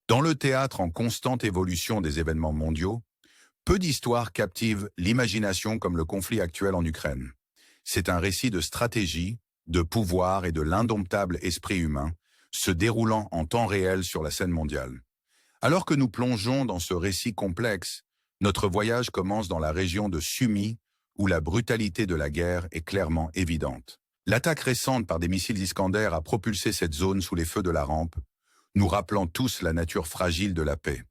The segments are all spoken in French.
Dans le théâtre en constante évolution des événements mondiaux, peu d'histoires captivent l'imagination comme le conflit actuel en Ukraine. C'est un récit de stratégie, de pouvoir et de l'indomptable esprit humain, se déroulant en temps réel sur la scène mondiale. Alors que nous plongeons dans ce récit complexe, notre voyage commence dans la région de Sumy, où la brutalité de la guerre est clairement évidente. L'attaque récente par des missiles Iskander a propulsé cette zone sous les feux de la rampe, nous rappelant tous la nature fragile de la paix.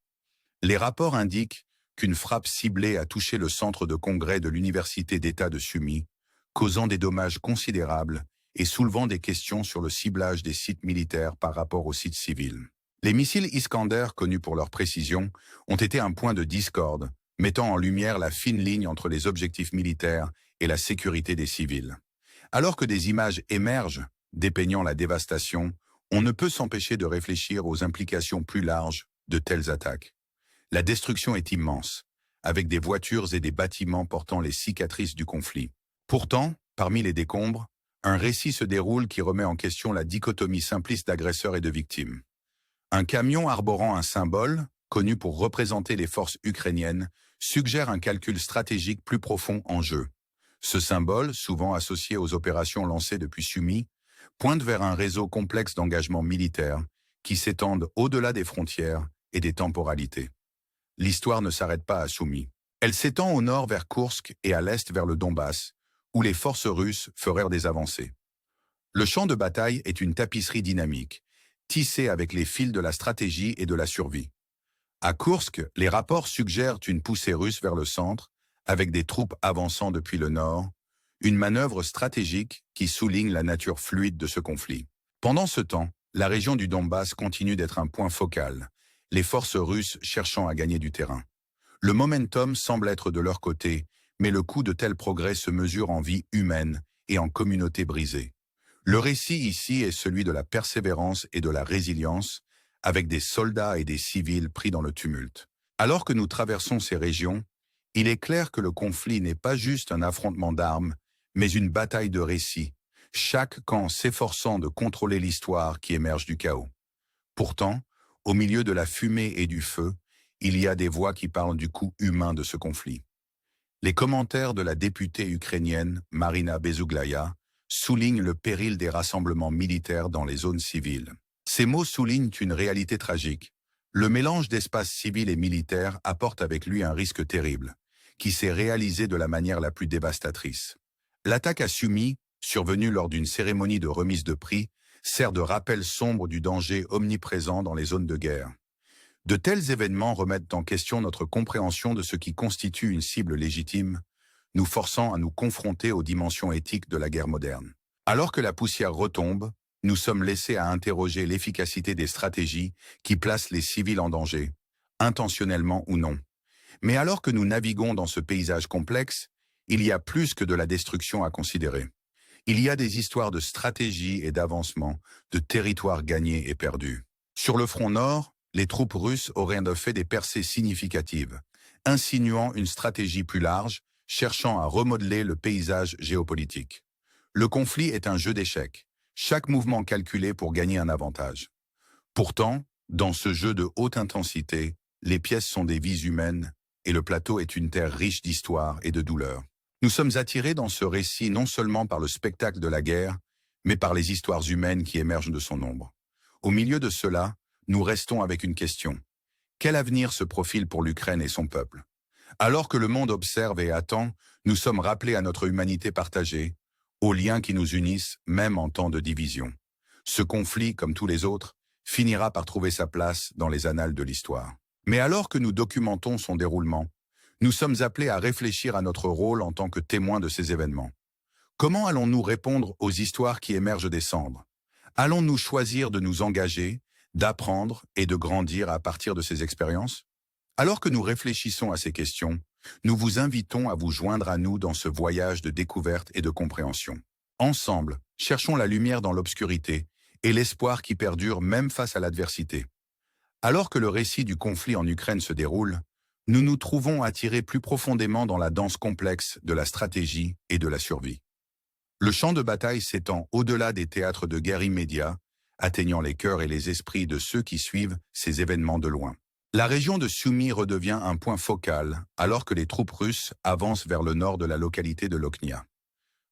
Les rapports indiquent qu'une frappe ciblée a touché le centre de congrès de l'Université d'État de Sumy, causant des dommages considérables et soulevant des questions sur le ciblage des sites militaires par rapport aux sites civils. Les missiles Iskander, connus pour leur précision, ont été un point de discorde, mettant en lumière la fine ligne entre les objectifs militaires et la sécurité des civils. Alors que des images émergent, dépeignant la dévastation, on ne peut s'empêcher de réfléchir aux implications plus larges de telles attaques. La destruction est immense, avec des voitures et des bâtiments portant les cicatrices du conflit. Pourtant, parmi les décombres, un récit se déroule qui remet en question la dichotomie simpliste d'agresseurs et de victimes. Un camion arborant un symbole, connu pour représenter les forces ukrainiennes, suggère un calcul stratégique plus profond en jeu. Ce symbole, souvent associé aux opérations lancées depuis Sumy, pointe vers un réseau complexe d'engagements militaires qui s'étendent au-delà des frontières et des temporalités. L'histoire ne s'arrête pas à Sumy. Elle s'étend au nord vers Koursk et à l'est vers le Donbass, où les forces russes feraient des avancées. Le champ de bataille est une tapisserie dynamique, tissée avec les fils de la stratégie et de la survie. À Koursk, les rapports suggèrent une poussée russe vers le centre, avec des troupes avançant depuis le nord, une manœuvre stratégique qui souligne la nature fluide de ce conflit. Pendant ce temps, la région du Donbass continue d'être un point focal, les forces russes cherchant à gagner du terrain. Le momentum semble être de leur côté, mais le coût de tels progrès se mesure en vies humaines et en communautés brisées. Le récit ici est celui de la persévérance et de la résilience, avec des soldats et des civils pris dans le tumulte. Alors que nous traversons ces régions, il est clair que le conflit n'est pas juste un affrontement d'armes, mais une bataille de récits, chaque camp s'efforçant de contrôler l'histoire qui émerge du chaos. Pourtant, au milieu de la fumée et du feu, il y a des voix qui parlent du coût humain de ce conflit. Les commentaires de la députée ukrainienne Marina Bezuglaya soulignent le péril des rassemblements militaires dans les zones civiles. Ces mots soulignent une réalité tragique. Le mélange d'espaces civils et militaires apporte avec lui un risque terrible, qui s'est réalisé de la manière la plus dévastatrice. L'attaque à Sumy, survenue lors d'une cérémonie de remise de prix, sert de rappel sombre du danger omniprésent dans les zones de guerre. De tels événements remettent en question notre compréhension de ce qui constitue une cible légitime, nous forçant à nous confronter aux dimensions éthiques de la guerre moderne. Alors que la poussière retombe, nous sommes laissés à interroger l'efficacité des stratégies qui placent les civils en danger, intentionnellement ou non. Mais alors que nous naviguons dans ce paysage complexe, il y a plus que de la destruction à considérer. Il y a des histoires de stratégie et d'avancement, de territoires gagnés et perdus. Sur le front nord, les troupes russes auraient fait des percées significatives, insinuant une stratégie plus large, cherchant à remodeler le paysage géopolitique. Le conflit est un jeu d'échecs, chaque mouvement calculé pour gagner un avantage. Pourtant, dans ce jeu de haute intensité, les pièces sont des vies humaines et le plateau est une terre riche d'histoire et de douleur. Nous sommes attirés dans ce récit non seulement par le spectacle de la guerre, mais par les histoires humaines qui émergent de son ombre. Au milieu de cela, nous restons avec une question. Quel avenir se profile pour l'Ukraine et son peuple? Alors que le monde observe et attend, nous sommes rappelés à notre humanité partagée, aux liens qui nous unissent même en temps de division. Ce conflit, comme tous les autres, finira par trouver sa place dans les annales de l'histoire. Mais alors que nous documentons son déroulement, nous sommes appelés à réfléchir à notre rôle en tant que témoins de ces événements. Comment allons-nous répondre aux histoires qui émergent des cendres? Allons-nous choisir de nous engager, d'apprendre et de grandir à partir de ces expériences? Alors que nous réfléchissons à ces questions, nous vous invitons à vous joindre à nous dans ce voyage de découverte et de compréhension. Ensemble, cherchons la lumière dans l'obscurité et l'espoir qui perdure même face à l'adversité. Alors que le récit du conflit en Ukraine se déroule, nous nous trouvons attirés plus profondément dans la danse complexe de la stratégie et de la survie. Le champ de bataille s'étend au-delà des théâtres de guerre immédiats, atteignant les cœurs et les esprits de ceux qui suivent ces événements de loin. La région de Sumy redevient un point focal alors que les troupes russes avancent vers le nord de la localité de Lokhnia.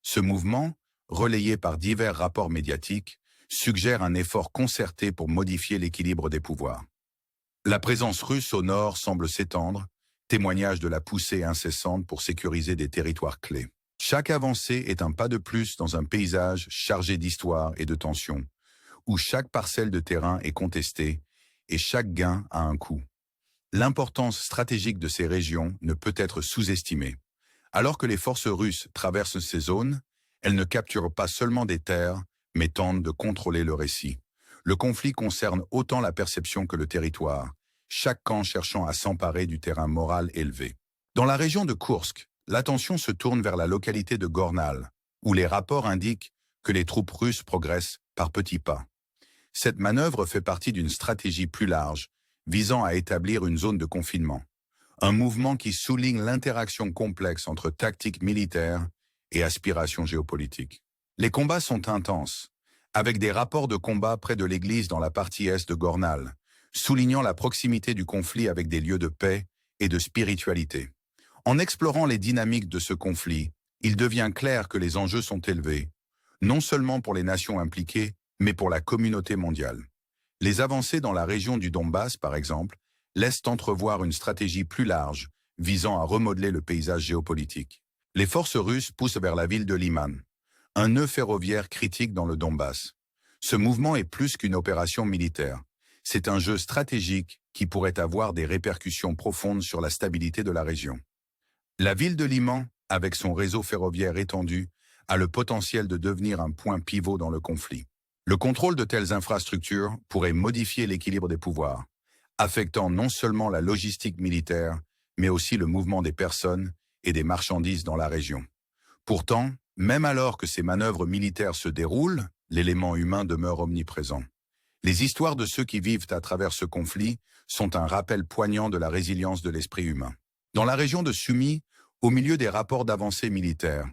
Ce mouvement, relayé par divers rapports médiatiques, suggère un effort concerté pour modifier l'équilibre des pouvoirs. La présence russe au nord semble s'étendre, témoignage de la poussée incessante pour sécuriser des territoires clés. Chaque avancée est un pas de plus dans un paysage chargé d'histoire et de tensions, où chaque parcelle de terrain est contestée et chaque gain a un coût. L'importance stratégique de ces régions ne peut être sous-estimée. Alors que les forces russes traversent ces zones, elles ne capturent pas seulement des terres, mais tentent de contrôler le récit. Le conflit concerne autant la perception que le territoire, chaque camp cherchant à s'emparer du terrain moral élevé. Dans la région de Koursk, l'attention se tourne vers la localité de Gornal, où les rapports indiquent que les troupes russes progressent par petits pas. Cette manœuvre fait partie d'une stratégie plus large, visant à établir une zone de confinement. Un mouvement qui souligne l'interaction complexe entre tactique militaire et aspiration géopolitique. Les combats sont intenses, avec des rapports de combat près de l'église dans la partie est de Gornal, soulignant la proximité du conflit avec des lieux de paix et de spiritualité. En explorant les dynamiques de ce conflit, il devient clair que les enjeux sont élevés, non seulement pour les nations impliquées, mais pour la communauté mondiale. Les avancées dans la région du Donbass, par exemple, laissent entrevoir une stratégie plus large, visant à remodeler le paysage géopolitique. Les forces russes poussent vers la ville de Liman, un nœud ferroviaire critique dans le Donbass. Ce mouvement est plus qu'une opération militaire. C'est un jeu stratégique qui pourrait avoir des répercussions profondes sur la stabilité de la région. La ville de Liman, avec son réseau ferroviaire étendu, a le potentiel de devenir un point pivot dans le conflit. Le contrôle de telles infrastructures pourrait modifier l'équilibre des pouvoirs, affectant non seulement la logistique militaire, mais aussi le mouvement des personnes et des marchandises dans la région. Pourtant, même alors que ces manœuvres militaires se déroulent, l'élément humain demeure omniprésent. Les histoires de ceux qui vivent à travers ce conflit sont un rappel poignant de la résilience de l'esprit humain. Dans la région de Sumy, au milieu des rapports d'avancée militaire,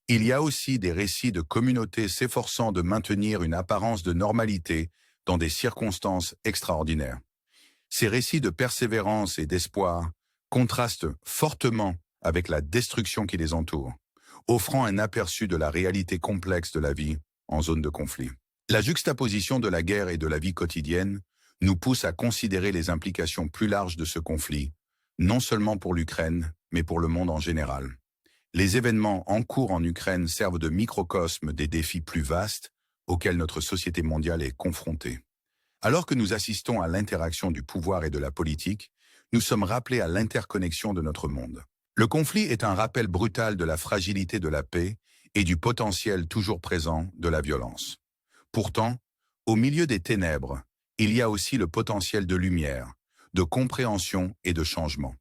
il y a aussi des récits de communautés s'efforçant de maintenir une apparence de normalité dans des circonstances extraordinaires. Ces récits de persévérance et d'espoir contrastent fortement avec la destruction qui les entoure, offrant un aperçu de la réalité complexe de la vie en zone de conflit. La juxtaposition de la guerre et de la vie quotidienne nous pousse à considérer les implications plus larges de ce conflit, non seulement pour l'Ukraine, mais pour le monde en général. Les événements en cours en Ukraine servent de microcosme des défis plus vastes auxquels notre société mondiale est confrontée. Alors que nous assistons à l'interaction du pouvoir et de la politique, nous sommes rappelés à l'interconnexion de notre monde. Le conflit est un rappel brutal de la fragilité de la paix et du potentiel toujours présent de la violence. Pourtant, au milieu des ténèbres, il y a aussi le potentiel de lumière, de compréhension et de changement.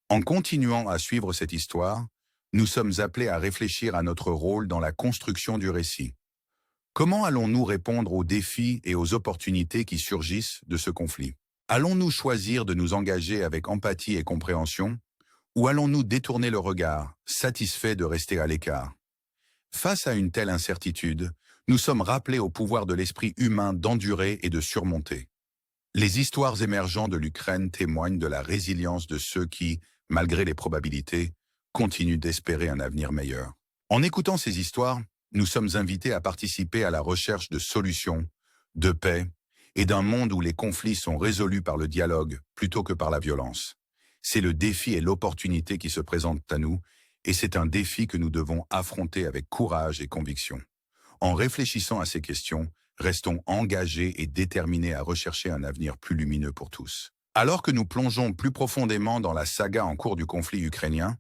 En continuant à suivre cette histoire, nous sommes appelés à réfléchir à notre rôle dans la construction du récit. Comment allons-nous répondre aux défis et aux opportunités qui surgissent de ce conflit? Allons-nous choisir de nous engager avec empathie et compréhension, ou allons-nous détourner le regard, satisfaits de rester à l'écart? Face à une telle incertitude, nous sommes rappelés au pouvoir de l'esprit humain d'endurer et de surmonter. Les histoires émergentes de l'Ukraine témoignent de la résilience de ceux qui, malgré les probabilités, continuent d'espérer un avenir meilleur. En écoutant ces histoires, nous sommes invités à participer à la recherche de solutions, de paix et d'un monde où les conflits sont résolus par le dialogue plutôt que par la violence. C'est le défi et l'opportunité qui se présentent à nous, et c'est un défi que nous devons affronter avec courage et conviction. En réfléchissant à ces questions, restons engagés et déterminés à rechercher un avenir plus lumineux pour tous. Alors que nous plongeons plus profondément dans la saga en cours du conflit ukrainien,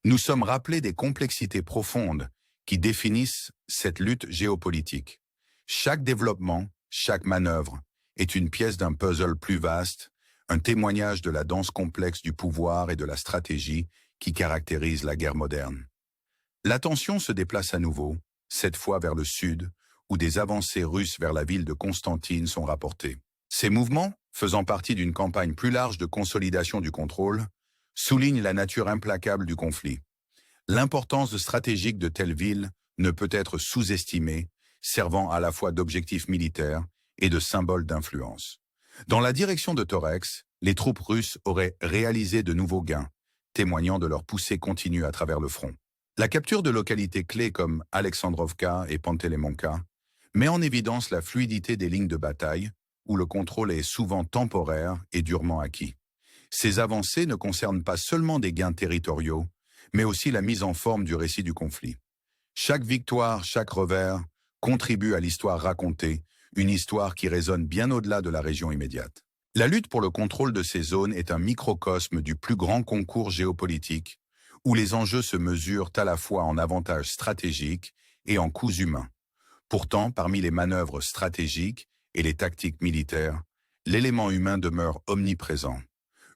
nous sommes rappelés des complexités profondes qui définissent cette lutte géopolitique. Chaque développement, chaque manœuvre est une pièce d'un puzzle plus vaste, un témoignage de la danse complexe du pouvoir et de la stratégie qui caractérise la guerre moderne. L'attention se déplace à nouveau, cette fois vers le sud, où des avancées russes vers la ville de Constantine sont rapportées. Ces mouvements, faisant partie d'une campagne plus large de consolidation du contrôle, soulignent la nature implacable du conflit. L'importance stratégique de telles villes ne peut être sous-estimée, servant à la fois d'objectifs militaires et de symboles d'influence. Dans la direction de Torex, les troupes russes auraient réalisé de nouveaux gains, témoignant de leur poussée continue à travers le front. La capture de localités clés comme Alexandrovka et Pantelemonka met en évidence la fluidité des lignes de bataille, où le contrôle est souvent temporaire et durement acquis. Ces avancées ne concernent pas seulement des gains territoriaux, mais aussi la mise en forme du récit du conflit. Chaque victoire, chaque revers, contribue à l'histoire racontée, une histoire qui résonne bien au-delà de la région immédiate. La lutte pour le contrôle de ces zones est un microcosme du plus grand concours géopolitique, où les enjeux se mesurent à la fois en avantages stratégiques et en coûts humains. Pourtant, parmi les manœuvres stratégiques et les tactiques militaires, l'élément humain demeure omniprésent.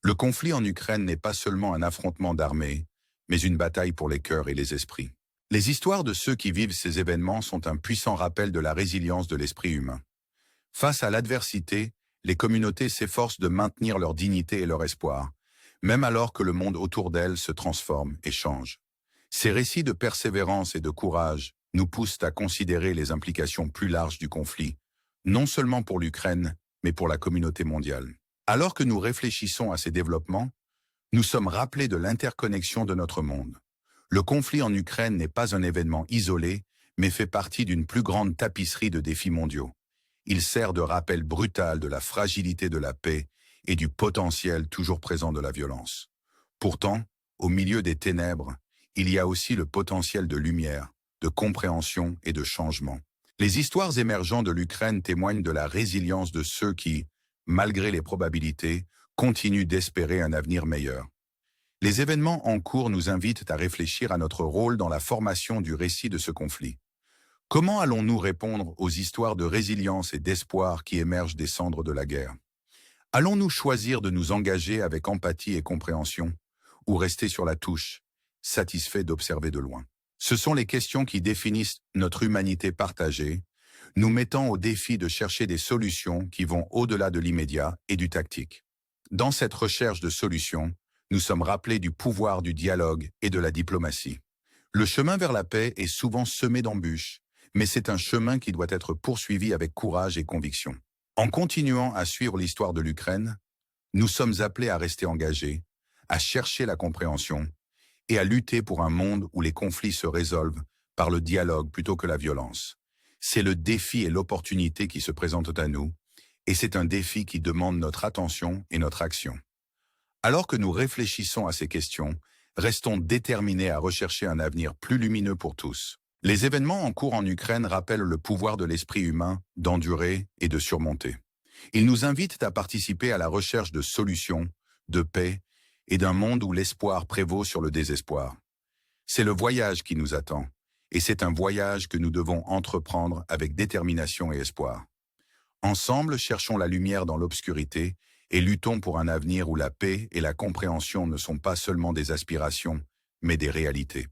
Le conflit en Ukraine n'est pas seulement un affrontement d'armées, mais une bataille pour les cœurs et les esprits. Les histoires de ceux qui vivent ces événements sont un puissant rappel de la résilience de l'esprit humain. Face à l'adversité, les communautés s'efforcent de maintenir leur dignité et leur espoir, même alors que le monde autour d'elles se transforme et change. Ces récits de persévérance et de courage nous poussent à considérer les implications plus larges du conflit, non seulement pour l'Ukraine, mais pour la communauté mondiale. Alors que nous réfléchissons à ces développements, nous sommes rappelés de l'interconnexion de notre monde. Le conflit en Ukraine n'est pas un événement isolé, mais fait partie d'une plus grande tapisserie de défis mondiaux. Il sert de rappel brutal de la fragilité de la paix et du potentiel toujours présent de la violence. Pourtant, au milieu des ténèbres, il y a aussi le potentiel de lumière, de compréhension et de changement. Les histoires émergentes de l'Ukraine témoignent de la résilience de ceux qui, malgré les probabilités, continuent d'espérer un avenir meilleur. Les événements en cours nous invitent à réfléchir à notre rôle dans la formation du récit de ce conflit. Comment allons-nous répondre aux histoires de résilience et d'espoir qui émergent des cendres de la guerre? Allons-nous choisir de nous engager avec empathie et compréhension, ou rester sur la touche, satisfaits d'observer de loin? Ce sont les questions qui définissent notre humanité partagée, nous mettant au défi de chercher des solutions qui vont au-delà de l'immédiat et du tactique. Dans cette recherche de solutions, nous sommes rappelés du pouvoir du dialogue et de la diplomatie. Le chemin vers la paix est souvent semé d'embûches, mais c'est un chemin qui doit être poursuivi avec courage et conviction. En continuant à suivre l'histoire de l'Ukraine, nous sommes appelés à rester engagés, à chercher la compréhension et à lutter pour un monde où les conflits se résolvent par le dialogue plutôt que la violence. C'est le défi et l'opportunité qui se présentent à nous, et c'est un défi qui demande notre attention et notre action. Alors que nous réfléchissons à ces questions, restons déterminés à rechercher un avenir plus lumineux pour tous. Les événements en cours en Ukraine rappellent le pouvoir de l'esprit humain d'endurer et de surmonter. Ils nous invitent à participer à la recherche de solutions, de paix et d'un monde où l'espoir prévaut sur le désespoir. C'est le voyage qui nous attend, et c'est un voyage que nous devons entreprendre avec détermination et espoir. Ensemble, cherchons la lumière dans l'obscurité et luttons pour un avenir où la paix et la compréhension ne sont pas seulement des aspirations, mais des réalités.